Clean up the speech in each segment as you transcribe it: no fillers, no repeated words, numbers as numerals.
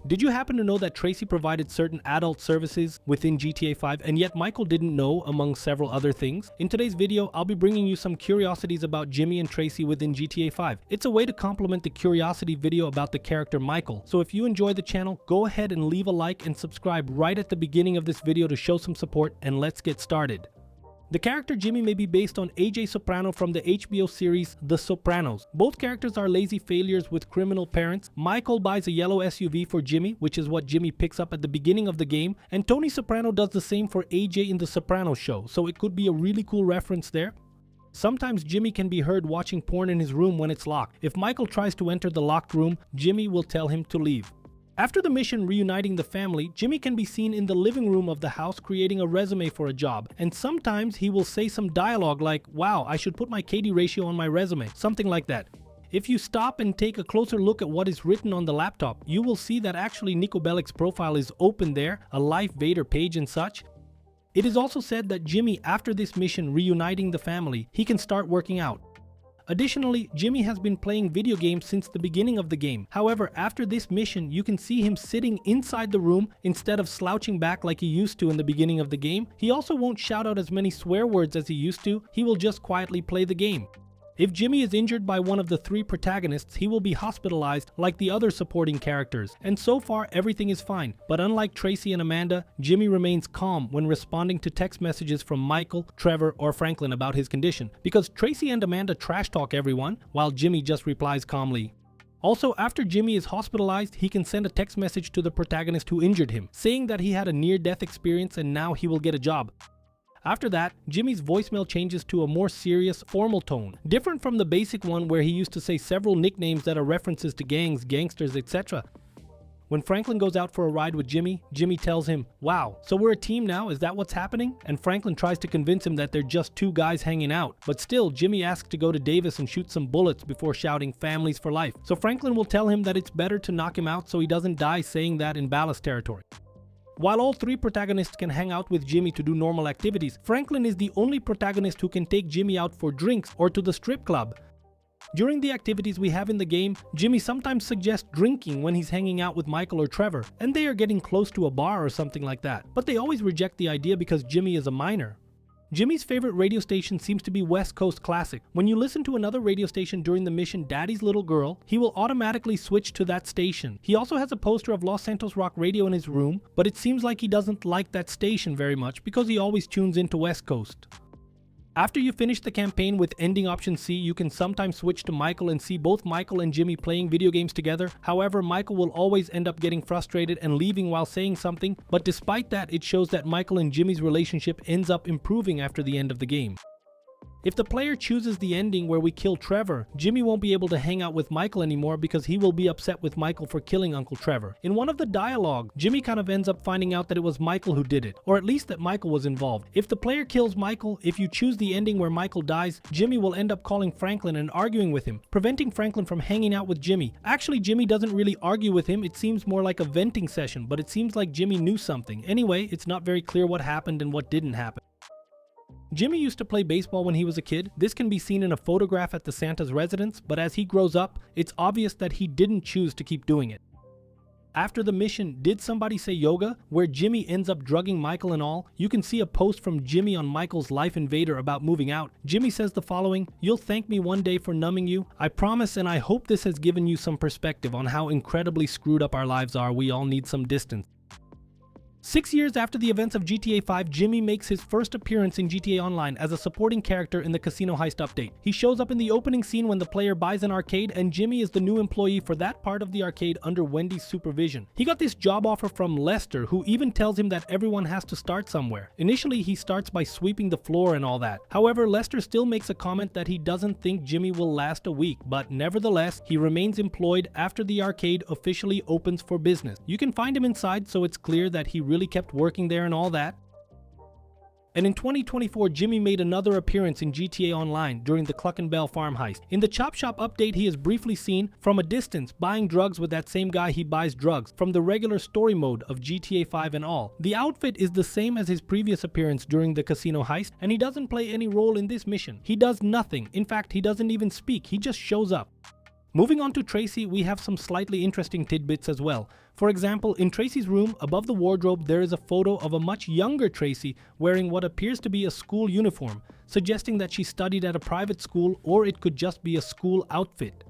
Did you happen to know that Tracy provided certain adult services within GTA 5 and yet Michael didn't know, among several other things? In today's video, I'll be bringing you some curiosities about Jimmy and Tracy within GTA 5. It's a way to complement the curiosity video about the character Michael. So if you enjoy the channel, go ahead and leave a like and subscribe right at the beginning of this video to show some support, and let's get started. The character Jimmy may be based on AJ Soprano from the HBO series The Sopranos. Both characters are lazy failures with criminal parents. Michael buys a yellow SUV for Jimmy, which is what Jimmy picks up at the beginning of the game, and Tony Soprano does the same for AJ in The Sopranos show, so it could be a really cool reference there. Sometimes Jimmy can be heard watching porn in his room when it's locked. If Michael tries to enter the locked room, Jimmy will tell him to leave. After the mission reuniting the family, Jimmy can be seen in the living room of the house creating a resume for a job, and sometimes he will say some dialogue like, "Wow, I should put my KD ratio on my resume," something like that. If you stop and take a closer look at what is written on the laptop, you will see that actually Niko Bellic's profile is open there, a Life Vader page and such. It is also said that Jimmy, after this mission reuniting the family, he can start working out. Additionally, Jimmy has been playing video games since the beginning of the game. However, after this mission, you can see him sitting inside the room instead of slouching back like he used to in the beginning of the game. He also won't shout out as many swear words as he used to, he will just quietly play the game. If Jimmy is injured by one of the three protagonists, he will be hospitalized like the other supporting characters, and so far everything is fine. But unlike Tracy and Amanda, Jimmy remains calm when responding to text messages from Michael, Trevor, or Franklin about his condition, because Tracy and Amanda trash talk everyone, while Jimmy just replies calmly. Also, after Jimmy is hospitalized, he can send a text message to the protagonist who injured him, saying that he had a near-death experience and now he will get a job. After that, Jimmy's voicemail changes to a more serious, formal tone, different from the basic one where he used to say several nicknames that are references to gangs, gangsters, etc. When Franklin goes out for a ride with Jimmy, Jimmy tells him, "Wow, so we're a team now, is that what's happening?" And Franklin tries to convince him that they're just two guys hanging out. But still, Jimmy asks to go to Davis and shoot some bullets before shouting "families for life." So Franklin will tell him that it's better to knock him out so he doesn't die saying that in Ballast territory. While all three protagonists can hang out with Jimmy to do normal activities, Franklin is the only protagonist who can take Jimmy out for drinks or to the strip club. During the activities we have in the game, Jimmy sometimes suggests drinking when he's hanging out with Michael or Trevor, and they are getting close to a bar or something like that, but they always reject the idea because Jimmy is a minor. Jimmy's favorite radio station seems to be West Coast Classic. When you listen to another radio station during the mission Daddy's Little Girl, he will automatically switch to that station. He also has a poster of Los Santos Rock Radio in his room, but it seems like he doesn't like that station very much because he always tunes into West Coast. After you finish the campaign with ending option C, you can sometimes switch to Michael and see both Michael and Jimmy playing video games together. However, Michael will always end up getting frustrated and leaving while saying something, but despite that, it shows that Michael and Jimmy's relationship ends up improving after the end of the game. If the player chooses the ending where we kill Trevor, Jimmy won't be able to hang out with Michael anymore because he will be upset with Michael for killing Uncle Trevor. In one of the dialogue, Jimmy kind of ends up finding out that it was Michael who did it, or at least that Michael was involved. If the player kills Michael, if you choose the ending where Michael dies, Jimmy will end up calling Franklin and arguing with him, preventing Franklin from hanging out with Jimmy. Actually, Jimmy doesn't really argue with him, it seems more like a venting session, but it seems like Jimmy knew something. Anyway, it's not very clear what happened and what didn't happen. Jimmy used to play baseball when he was a kid. This can be seen in a photograph at the Santa's residence, but as he grows up, it's obvious that he didn't choose to keep doing it. After the mission, Did Somebody Say Yoga?, where Jimmy ends up drugging Michael and all, you can see a post from Jimmy on Michael's Life Invader about moving out. Jimmy says the following, "You'll thank me one day for numbing you. I promise, and I hope this has given you some perspective on how incredibly screwed up our lives are. We all need some distance." 6 years after the events of GTA 5, Jimmy makes his first appearance in GTA Online as a supporting character in the Casino Heist update. He shows up in the opening scene when the player buys an arcade, and Jimmy is the new employee for that part of the arcade under Wendy's supervision. He got this job offer from Lester, who even tells him that everyone has to start somewhere. Initially, he starts by sweeping the floor and all that. However, Lester still makes a comment that he doesn't think Jimmy will last a week, but nevertheless, he remains employed after the arcade officially opens for business. You can find him inside, so it's clear that he really kept working there and all that. And in 2024, Jimmy made another appearance in GTA Online during the Cluck and Bell farm heist. In the Chop Shop update, he is briefly seen from a distance buying drugs with that same guy he buys drugs from the regular story mode of GTA 5 and all. The outfit is the same as his previous appearance during the casino heist, and he doesn't play any role in this mission. He does nothing. In fact, he doesn't even speak. He just shows up. Moving on to Tracy, we have some slightly interesting tidbits as well. For example, in Tracy's room, above the wardrobe, there is a photo of a much younger Tracy wearing what appears to be a school uniform, suggesting that she studied at a private school, or it could just be a school outfit.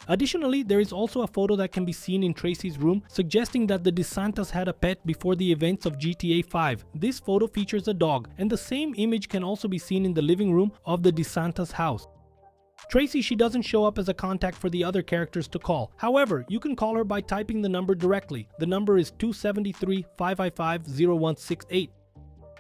Additionally, there is also a photo that can be seen in Tracy's room, suggesting that the DeSantas had a pet before the events of GTA 5. This photo features a dog, and the same image can also be seen in the living room of the DeSantas house. Tracy, she doesn't show up as a contact for the other characters to call. However, you can call her by typing the number directly. The number is 273-555-0168.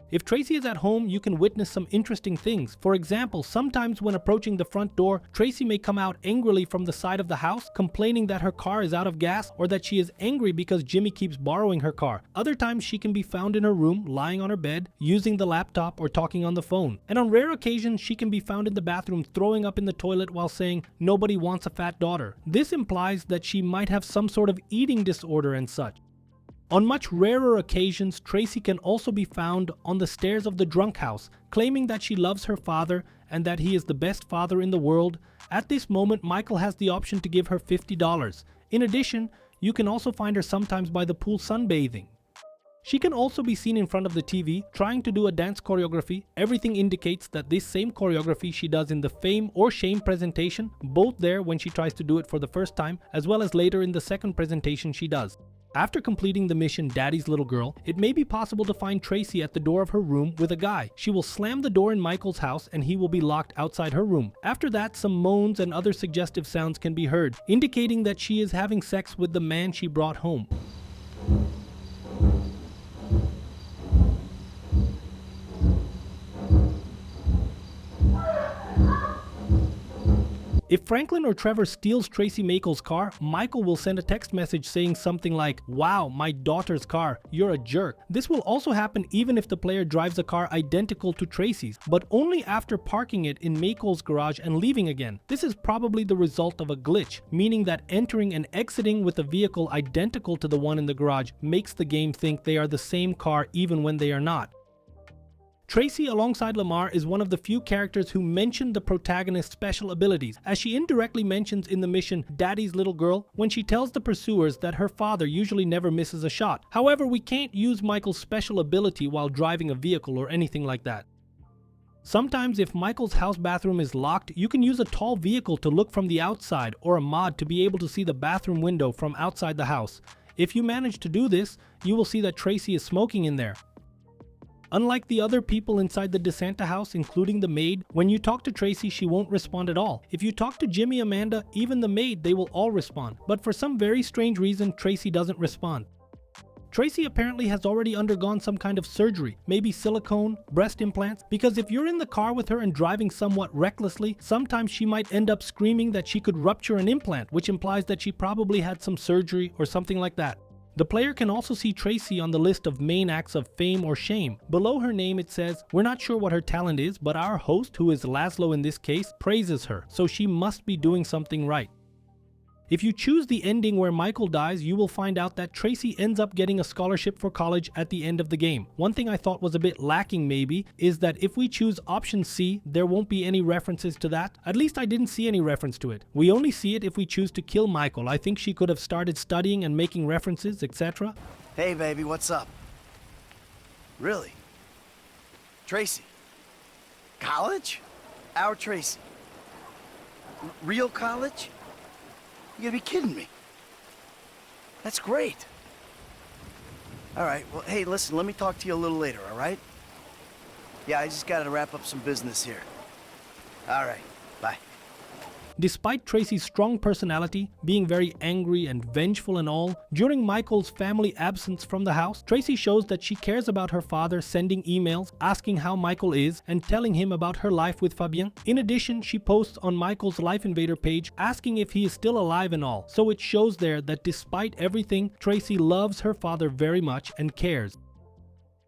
If Tracy is at home, you can witness some interesting things. For example, sometimes when approaching the front door, Tracy may come out angrily from the side of the house, complaining that her car is out of gas or that she is angry because Jimmy keeps borrowing her car. Other times she can be found in her room, lying on her bed, using the laptop or talking on the phone. And on rare occasions, she can be found in the bathroom throwing up in the toilet while saying, "Nobody wants a fat daughter." This implies that she might have some sort of eating disorder and such. On much rarer occasions, Tracy can also be found on the stairs of the drunk house, claiming that she loves her father and that he is the best father in the world. At this moment, Michael has the option to give her $50. In addition, you can also find her sometimes by the pool sunbathing. She can also be seen in front of the TV, trying to do a dance choreography. Everything indicates that this same choreography she does in the Fame or Shame presentation, both there when she tries to do it for the first time, as well as later in the second presentation she does. After completing the mission Daddy's Little Girl, it may be possible to find Tracy at the door of her room with a guy. She will slam the door in Michael's house and he will be locked outside her room. After that, some moans and other suggestive sounds can be heard, indicating that she is having sex with the man she brought home. If Franklin or Trevor steals Tracy Makel's car, Michael will send a text message saying something like, "Wow, my daughter's car, you're a jerk." This will also happen even if the player drives a car identical to Tracy's, but only after parking it in Makel's garage and leaving again. This is probably the result of a glitch, meaning that entering and exiting with a vehicle identical to the one in the garage makes the game think they are the same car even when they are not. Tracy, alongside Lamar, is one of the few characters who mention the protagonist's special abilities, as she indirectly mentions in the mission Daddy's Little Girl when she tells the pursuers that her father usually never misses a shot. However, we can't use Michael's special ability while driving a vehicle or anything like that. Sometimes if Michael's house bathroom is locked, you can use a tall vehicle to look from the outside or a mod to be able to see the bathroom window from outside the house. If you manage to do this, you will see that Tracy is smoking in there. Unlike the other people inside the DeSanta house, including the maid, when you talk to Tracy, she won't respond at all. If you talk to Jimmy, Amanda, even the maid, they will all respond. But for some very strange reason, Tracy doesn't respond. Tracy apparently has already undergone some kind of surgery, maybe silicone, breast implants, because if you're in the car with her and driving somewhat recklessly, sometimes she might end up screaming that she could rupture an implant, which implies that she probably had some surgery or something like that. The player can also see Tracy on the list of main acts of Fame or Shame. Below her name it says, "We're not sure what her talent is, but our host, who is Laszlo in this case, praises her, so she must be doing something right." If you choose the ending where Michael dies, you will find out that Tracy ends up getting a scholarship for college at the end of the game. One thing I thought was a bit lacking maybe, is that if we choose option C, there won't be any references to that. At least I didn't see any reference to it. We only see it if we choose to kill Michael. I think she could have started studying and making references, etc. Hey baby, what's up? Really? Tracy? College? Our Tracy? Real college? You gotta be kidding me. That's great. All right, well, hey, listen, let me talk to you a little later, all right? Yeah, I just gotta wrap up some business here. All right, bye. Despite Tracy's strong personality, being very angry and vengeful and all, during Michael's family absence from the house, Tracy shows that she cares about her father, sending emails, asking how Michael is, and telling him about her life with Fabien. In addition, she posts on Michael's Life Invader page, asking if he is still alive and all, so it shows there that despite everything, Tracy loves her father very much and cares.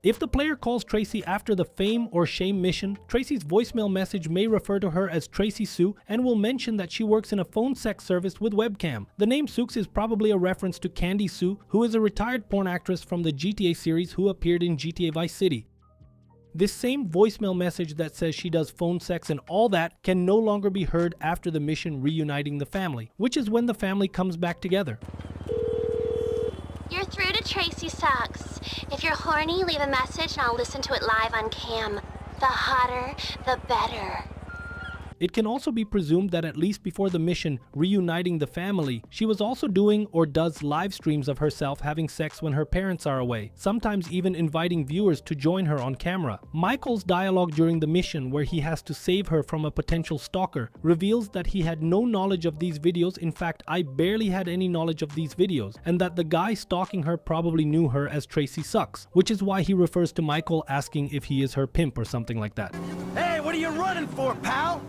If the player calls Tracy after the Fame or Shame mission, Tracy's voicemail message may refer to her as Tracy Sue and will mention that she works in a phone sex service with webcam. The name Sukes is probably a reference to Candy Sue, who is a retired porn actress from the GTA series who appeared in GTA Vice City. This same voicemail message that says she does phone sex and all that can no longer be heard after the mission reuniting the family, which is when the family comes back together. You're through to Tracy Sucks. If you're horny, leave a message and I'll listen to it live on cam. The hotter, the better. It can also be presumed that at least before the mission reuniting the family, she was also doing or does live streams of herself having sex when her parents are away, sometimes even inviting viewers to join her on camera. Michael's dialogue during the mission, where he has to save her from a potential stalker, reveals that he had no knowledge of these videos. In fact, I barely had any knowledge of these videos, and that the guy stalking her probably knew her as Tracy Sucks, which is why he refers to Michael asking if he is her pimp or something like that. Hey, what are you running for, pal?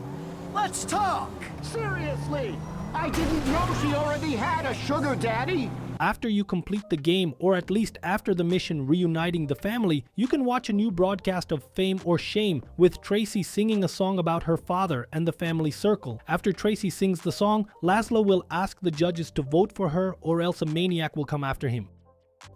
Let's talk! Seriously, I didn't know she already had a sugar daddy. After you complete the game, or at least after the mission reuniting the family, you can watch a new broadcast of Fame or Shame with Tracy singing a song about her father and the family circle. After Tracy sings the song, Laszlo will ask the judges to vote for her or else a maniac will come after him.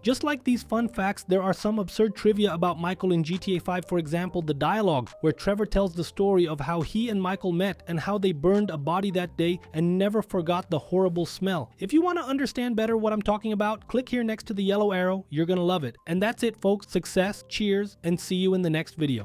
Just like these fun facts, there are some absurd trivia about Michael in GTA 5, for example the dialogue, where Trevor tells the story of how he and Michael met and how they burned a body that day and never forgot the horrible smell. If you want to understand better what I'm talking about, click here next to the yellow arrow, you're gonna love it. And that's it folks, success, cheers, and see you in the next video.